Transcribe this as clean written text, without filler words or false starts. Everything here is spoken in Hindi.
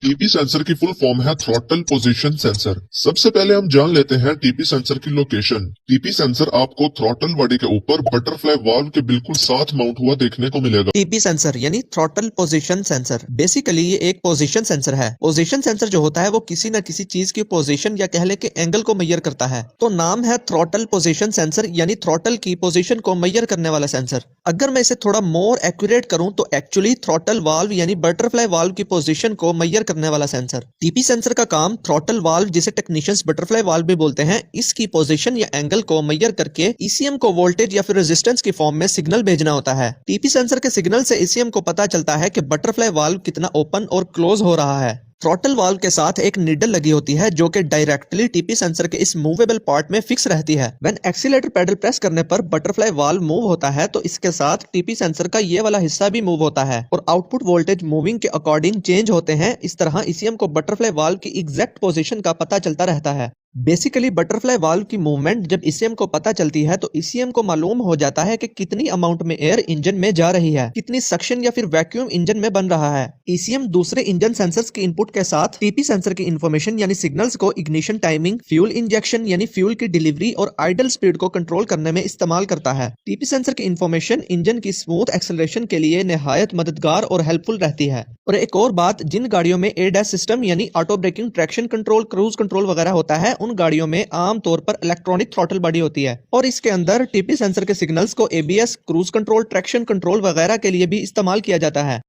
टीपी सेंसर की फुल फॉर्म है थ्रॉटल पोजीशन सेंसर। सबसे पहले हम जान लेते हैं टीपी सेंसर की लोकेशन। टीपी सेंसर आपको थ्रॉटल बॉडी के ऊपर बटरफ्लाई वाल्व के बिल्कुल साथ माउंट हुआ देखने को मिलेगा। टीपी सेंसर यानी थ्रॉटल पोजीशन सेंसर बेसिकली ये एक पोजीशन सेंसर है। पोजीशन सेंसर जो होता है वो किसी न किसी चीज की पोजीशन या कह ले के एंगल को मेजर करता है, तो नाम है थ्रॉटल पोजीशन सेंसर यानी थ्रॉटल की पोजीशन को मेजर करने वाला सेंसर। अगर मैं इसे थोड़ा मोर एक्यूरेट करूं तो एक्चुअली थ्रॉटल वाल्व यानी बटरफ्लाई वाल्व की पोजीशन को मेजर करने वाला सेंसर। टीपी सेंसर का काम थ्रॉटल वाल्व जिसे टेक्नीशियंस बटरफ्लाई वाल्व भी बोलते हैं, इसकी पोजीशन या एंगल को मेजर करके ईसीएम को वोल्टेज या फिर रेजिस्टेंस की फॉर्म में सिग्नल भेजना होता है। टीपी सेंसर के सिग्नल से ईसीएम को पता चलता है कि बटरफ्लाई वाल्व कितना ओपन और क्लोज हो रहा है। थ्रॉटल वाल्व के साथ एक निडल लगी होती है जो कि डायरेक्टली टीपी सेंसर के इस मूवेबल पार्ट में फिक्स रहती है। व्हेन एक्सीलरेटर पेडल प्रेस करने पर बटरफ्लाई वाल्व मूव होता है तो इसके साथ टीपी सेंसर का ये वाला हिस्सा भी मूव होता है और आउटपुट वोल्टेज मूविंग के अकॉर्डिंग चेंज होते हैं। इस तरह ईसीएम को बटरफ्लाई वाल्व की एग्जैक्ट पोजीशन का पता चलता रहता है। बेसिकली बटरफ्लाई वाल्व की मूवमेंट जब ईसीएम को पता चलती है तो ईसीएम को मालूम हो जाता है कि कितनी अमाउंट में एयर इंजन में जा रही है, कितनी सक्शन या फिर वैक्यूम इंजन में बन रहा है। ईसीएम दूसरे इंजन सेंसर्स के इनपुट के साथ टीपी सेंसर की इंफॉर्मेशन यानी सिग्नल्स को इग्निशन टाइमिंग, फ्यूल इंजेक्शन यानी फ्यूल की डिलीवरी और आइडल स्पीड को कंट्रोल करने में इस्तेमाल करता है। टीपी सेंसर की इंफॉर्मेशन इंजन की स्मूथ एक्सेलरेशन के लिए निहायत मददगार और हेल्पफुल रहती है। और एक और बात, जिन गाड़ियों में एडीएस सिस्टम यानी auto braking, traction control, cruise control वगैरह होता है, उन गाड़ियों में आमतौर पर इलेक्ट्रॉनिक थ्रॉटल बॉडी होती है और इसके अंदर टीपी सेंसर के सिग्नल्स को ABS, cruise control, traction control वगैरह के लिए भी इस्तेमाल किया जाता है।